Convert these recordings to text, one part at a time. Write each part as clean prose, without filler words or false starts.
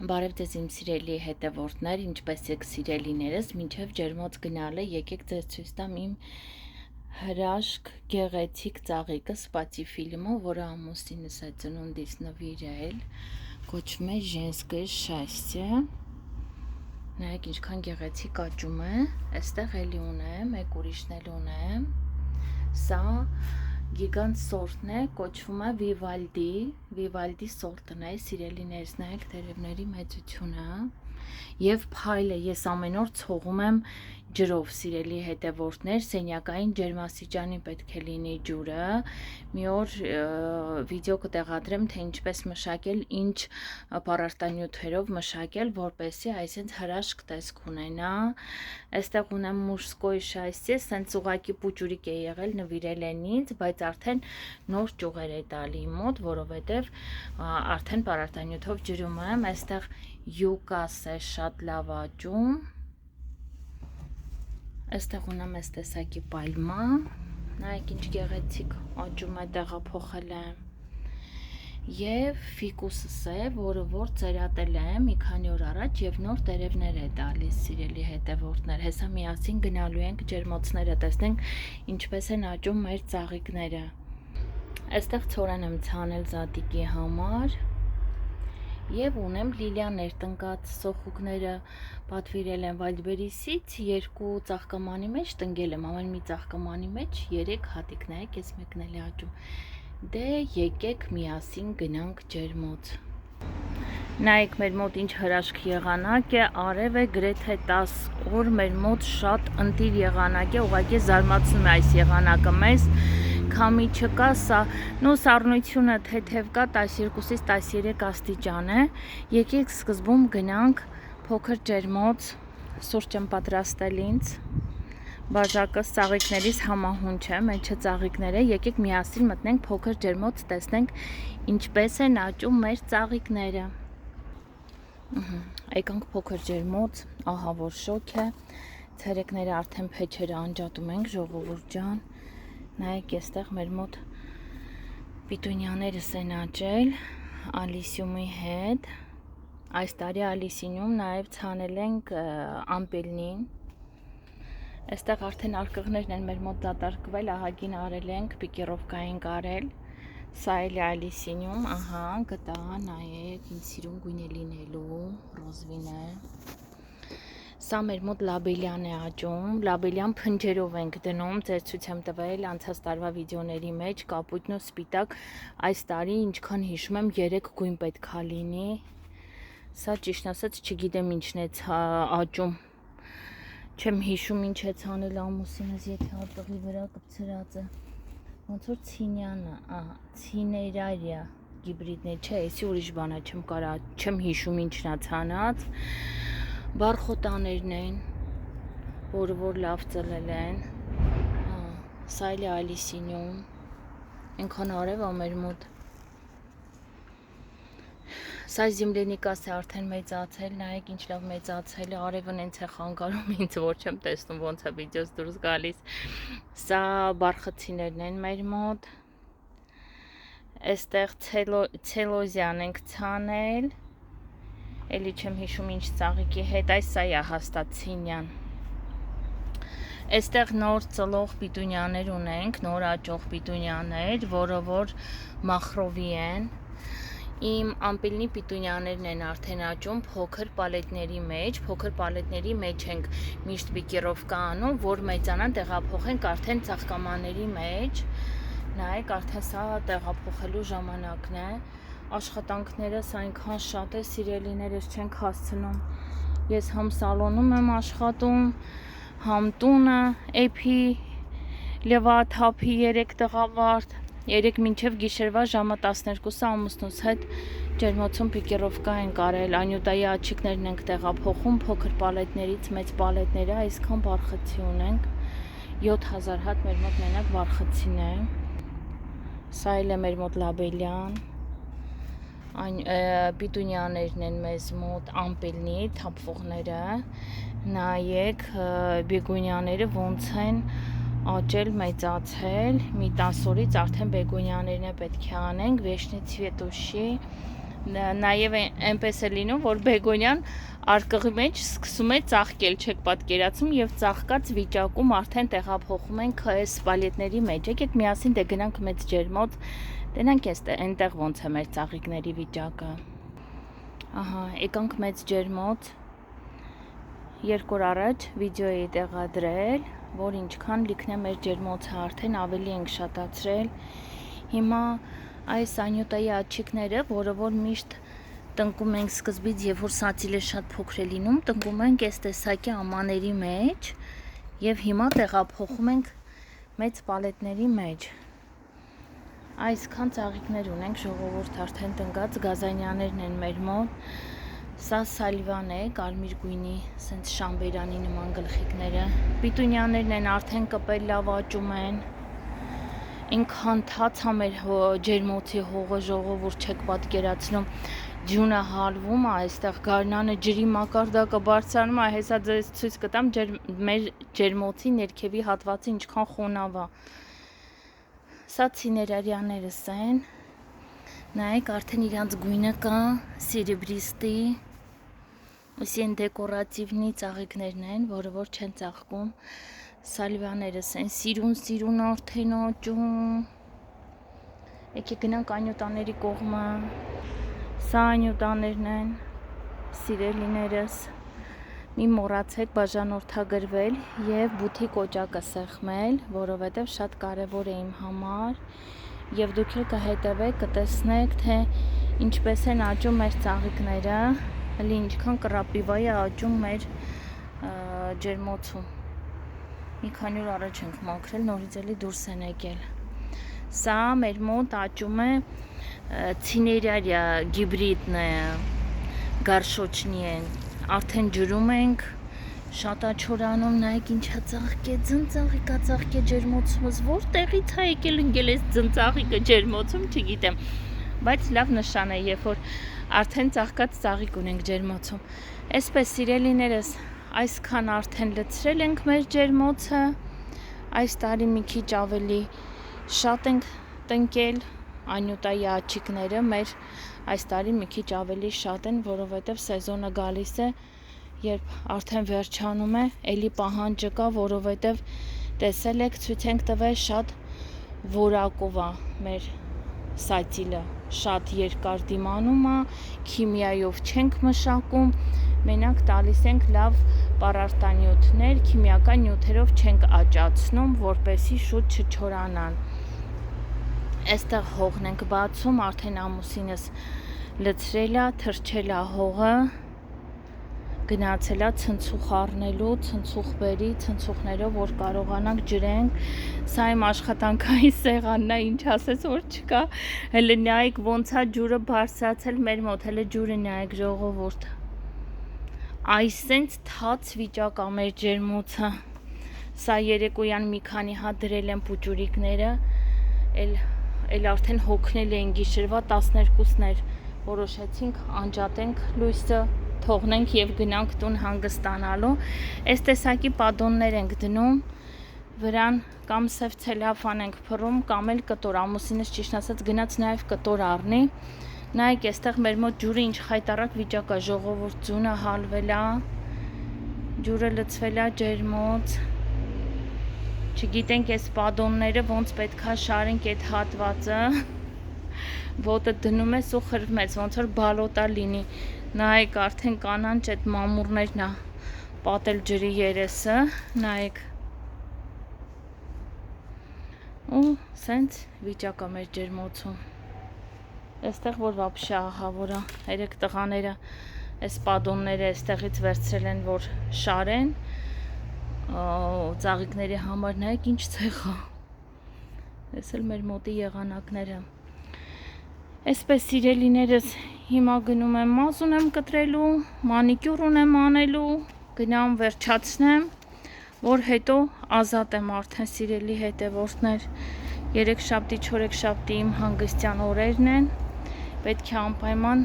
Բարև ձեզ իմ սիրելի հետևորդներ, ինչպես եք սիրելիներս, մինչև ջերմոց գնալը եկեք ձեզ ցույց տամ իմ հրաշք գեղեցիկ ծաղիկը սպացի ֆիլմը, որը ամուսինս է ծնունդից նվիրել, կոչվում է «Женское счастье»։ Նայեք ինչքան գեղեցիկ աճում է, այստեղ էլի ունեմ, մեկ ուրիշն էլ ունեմ, սա գիգանտ սորտն է, կոչվում է Վիվալդի սորտն է, սիրելիներս, նայեք տերևների մեծությունը և փայլը, ես ամեն օր ցողում եմ ջրով, սիրելի հետևորդներ, սենյակային ջերմաստիճանի պետք է լինի ջուրը, մի օր վիդեո կտեղադրեմ, թե ինչպես մշակել, ինչ պարարտանյութերով մշակել, որպեսզի այսինքն հրաշք տեսք ունենա, այստեղ ունեմ մужское счастье, սենց ուղակի պուճուրիկ է եղել, նվիրել են ինձ, բայց արդեն նոր ճյուղեր է տալի մոտ, որովհետև արդեն պարարտանյութով ջրում եմ, այստեղ յուկաս է շատ լավ աճում, այստեղ ունեմ այս տեսակի պալմա, նայեք ինչ գեղեցիկ աճում է, տեղափոխել եմ, և ֆիկուսս է, որը որ ծերատել եմ մի քանի օր առաջ և նոր տերևներ է տալիս, սիրելի հետևորդներ, հեսա միասին գնալու ենք ջերմոցները, տեսնենք ինչպես են աճում մեր ծաղիկները, այստեղ ցորեն եմ ցանել զատիկի համար, և ունեմ լիլիաներ տնկած սոխուկները պատվիրել եմ Վայլդբերիսից, 2 ծաղկամանի մեջ տնկել եմ, ամեն մի ծաղկամանի մեջ 3 հատիկ, նայեք ես մեկն էլ է աճում, դե եկեք միասին գնանք ջերմոց, նայեք մեր մոտ ինչ հրաշք եղանակ է, արև է գրեթե 10 օր, մեր մոտ շատ ընտիր եղանակ է, ուղղակի զարմացնում է այս եղանակը մեզ, քամի չկա, սառնությունը թեթև կա, 12-ից 13 աստիճան է, եկեք սկզբում գնանք փոքր ջերմոց, սուրճ եմ պատրաստել ինձ, բաժակս ծաղիկներից համահունչ է, մեջը ծաղիկներ է, եկեք միասին մտնենք փոքր ջերմոց, տեսնենք ինչպես են աճում մեր ծաղիկները, եկանք փոքր ջերմոց, ահա որ շոք է, ցերեկները արդեն փեչերը անջատում ենք, ժողովուրդ ջան, նայեք էստեղ մեր մոտ պիտունյաներս են աճել ալիսյումի հետ, այս տարի ալիսինում նաև ցանել ենք ամպելնին, այստեղ արդեն արկղներն են մեր մոտ դատարկվել, ահագին արել ենք, պիկիրովկա ենք արել, սա էլ է ալիսինում, ահա գտա, նայեք, ինձ սիրուն գույն է լինելու, ռոզվին է, սա մեր մոտ լաբելյան է աճում, լաբելյան փնջերով ենք դնում, ձեր ցույց եմ տվել անցած տարվա վիդեոների մեջ, կապույտն ու սպիտակ, այս տարի ինչքան հիշում եմ 3 գույն պետքա լինի, սա ճիշտ ասած չգիտեմ ինչն է աճում, չեմ հիշում ինչ է ցանել ամուսինս, եթե արտղի վրա կպցրած է, ոնց որ ցինյանը, ցիներարիա գիբրիդն է, չէ, էսի ուրիշ բան է, չեմ հիշում ինչն է ցանած, բարխոտաներն են, որը որ լավ ծլել են, սա էլ է ալիսինում, ենքան արև ա մեր մոտ, սա զիմլենիկաս է արդեն մեծացել, նայեք ինչ լավ մեծացել է, արևն ինձ է խանգարում ինձ, որ չեմ տեսնում ոնց է վիդեոս դուրս գալիս, սա բարխցիներն են մեր մոտ, այստեղ ցելոզյան ենք ցանել, էլի չեմ հիշում ինչ ծաղիկի հետ, այս սա է հաստատ ցինյան, այստեղ նոր ծլող պիտունյաներ ունենք, նոր աճող պիտունյաներ, որը որ մախրովի են, իմ ամպելնի պիտունյաներն են արդեն աճում փոքր պալետների մեջ ենք միշտ պիկիրովկա անում, որ մեծանան տեղափոխենք արդեն ծաղկամանների մեջ, նայեք արդեն սա տեղափոխելու ժամանակն է, աշխատանքներս այնքան շատ է, սիրելիներս չենք հասցնում, ես համ սալոնում եմ աշխատում, համ տունը, էփի, լվաթափի 3 տղավարդ, 3 մինչև գիշերվա ժամը 12-ը ամուսնուս հետ ջերմոցում պիկիրովկա ենք արել, անյուտայի աչիկներն ենք տեղափոխում, փոքր պալետներից մեծ պալետները, այսքան բարխցի ունենք, 7000 հատ մեր մոտ մենակ բարխցին է, սա էլ է մեր մոտ լաբելյան, պիտունյաներն են մեզ մոտ ամպելնի թափվողները, նայեք բեգոնյաները ոնց են աճել, մեծացել, մի 10 օրից արդեն բեգոնյաներն է պետք է անենք, վեշնի ցվետուշի Նաև այնպես է լինում, որ Բեգոնյան արկղի մեջ սկսում է ծաղկել, չեք պատկերացնում, եւ ծաղկած վիճակում արդեն տեղափոխում ենք այս պալետների մեջ։ Եկեք միասին դե գնանք մեծ ջերմոց, տենանք այնտեղ ոնց է մեր ծաղիկների վիճակը։ Ահա, եկանք մեծ ջերմոց։ 2 օր առաջ վիդեո էի տեղադրել, որ ինչքան լիքն է մեր ջերմոցը, արդեն ավելի ենք շատացրել։ Հիմա այս անյութայի աչիկները, որը որ միշտ տնկում ենք սկզբից, երբ որ սացիլը շատ փոքր է լինում, տնկում ենք այս տեսակի ամաների մեջ եւ հիմա տեղափոխում ենք մեծ պալետների մեջ։ Այսքան ծաղիկներ ունենք, ժողովուրդ, արդեն տնկած, գազանյաներն են մեր մոտ։ Սա սալվան է, կարմիր գույնի, սենց շամբերանի նման գլխիկները։ Պիտունյաներն են արդեն կպել, լավ աճում են։ Ինքան թաց է մեր ջերմոցի հողը, ժողովուրդ, չեք պատկերացնում։ Ջունը հալվում է, այստեղ գարնանը ջրի մակարդակը բարձրանում է, հեսա ձեզ ցույց կտամ մեր ջերմոցի ներքևի հատվածը ինչքան խոնավ է։ Սա ցիներարյաներս են։ Նայեք, արդեն իրանց գույնը կա, սիրիբրիստի, ուսին դեկորատիվնի ծաղիկներն են, որը որ չեն ծաղկում։ Սալվյաներս են, սիրուն արդեն աճում։ Եկեք գնանք անյութաների կողմը։ Սա անյութաներն են, սիրելիներս։ Մի մոռացեք բաժանորդագրվել եւ բութի կոճակը սեղմել, որովհետեւ շատ կարեւոր է իմ համար։ Եվ դուք էլ կհետևեք, կտեսնեք, թե ինչպես են աճում մեր ծաղիկները, հələ ինչքան կրապիվա է աճում մեր ջերմոցում։ Մի քանի օր առաջ ենք մաքրել, նորից էլի դուրս են եկել։ Սա մեր մոտ աճում է ցիներարիա գիբրիդն է, գարշոչնի են, արդեն ջրում ենք, շատ աչորանում, նայեք ինչա ծաղկե, ձնծաղիկա ծաղկե ջերմոցումս, որտեղից է եկել ընկել այս ձնծաղիկը ջերմոցում, չգիտեմ, բայց լավ նշան է, երբ որ արդեն ծաղկած ծաղիկ ունենք ջերմոցում։ Այսպես սիրելիներս, այսքան արդեն լցրել ենք մեր ջերմոցը, այս տարի մի քիչ ավելի շատ ենք տնկել, անյութայի աչիկները մեր այս տարի մի քիչ ավելի շատ են, որովհետև սեզոնը գալիս է, երբ արդեն վերջանում է, էլի պահանջը կա, որովհետև տեսել եք, ցույց ենք տվել, շատ որակով է մեր սացիլը, շատ երկար դիմանում է, քիմիայով չենք մշակում, մենակ տալիս ենք լավ պարարտանյութեր, քիմիական նյութերով չենք աճացնում, որպեսզի շուտ չչորանան։ Այստեղ հողն ենք բացում, արդեն ամուսինս լցրել է, թրջել է հողը, գնացել է ցնցուղ առնելու, ցնցուղ բերի, ցնցուղներով որ կարողանանք ջրենք։ Սա իմ աշխատանքային սեղանն է, ինչ ասես որ չկա։ Հələ նայեք ոնց է ջուրը բարձրացել մեր մոտ, հələ ջուրը նայեք ժողովուրդ։ Այսենց թաց վիճակ է մեր ջերմոցը։ Սա երեկոյան մի քանի հատ դրել եմ պուճուրիկները, էլ արդեն հոգնել էին գիշերվա 12-ներ, որոշեցինք անջատենք լույսը, թողնենք եւ գնանք տուն հանգստանալու։ Այս տեսակի պադոններ ենք դնում, վրան կամ սև ցելոֆան ենք փռում, կամ էլ կտոր, ամուսինս ճիշտ ասած գնաց նաեւ կտոր առնի։ Նայեք, այստեղ մեր մոտ ջուրը ինչ խայտարակ վիճակ է, ժողովուրդ, ձյունը հալվել է, ջուրը լցվել է ջերմոց։ Չգիտենք այս պադոնները ոնց պետքա շարենք այդ հատվածը, ոտը դնում ես ու խրվում ես, ոնց որ բալոտա լինի։ Նայեք, արդեն կանանչ այդ մամուրներն է պատել ջրի երեսը, նայեք։ Ու սենց վիճակ է մեր ջերմոցում։ Այստեղ որ վաբշե ահավոր է, երեք տղաները այս պադոնները այստեղից վերցրել են, որ շարեն, ծաղիկների համար, նայեք ինչ ցեղ է։ Այս էլ մեր մոտի եղանակները։ Այսպես սիրելիներս, հիմա գնում եմ մազ ունեմ կտրելու, մանիկյուր ունեմ անելու, գնամ վերջացնեմ, որ հետո ազատ եմ արդեն սիրելի հետևորդներ։ Երեքշաբթի, չորեքշաբթի իմ հանգստյան օրերն են, պետք է անպայման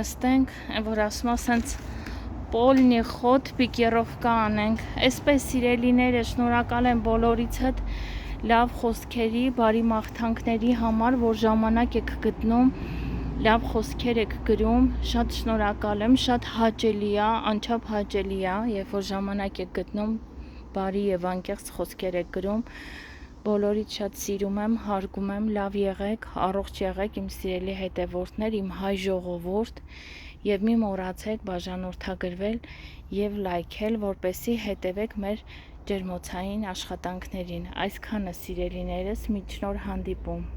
նստենք, որ ասում ասենց պոլնի խոտ պիկերովկա անենք։ Այսպես սիրելիները, շնորհակալ եմ բոլորիցդ լավ խոսքերի, բարի մաղթանքների համար, որ ժամանակ եք գտնում լավ խոսքեր եք գրում, շատ շնորհակալ եմ, շատ հաճելի է, անչափ հաճելի է, երբ որ ժամանակ եք գտնում, բարի եւ անկեղծ խոսքեր եք գրում։ Բոլորիդ շատ սիրում եմ, հարգում եմ, լավ եղեք, առողջ եղեք իմ սիրելի հետևորդներ, իմ հայ ժողովուրդ, եւ մի մոռացեք բաժանորդագրվել եւ լայքել, որպեսզի հետևեք մեր ջերմոցային աշխատանքներին։ Այսքանը սիրելիներս, մինչ նոր հանդիպում։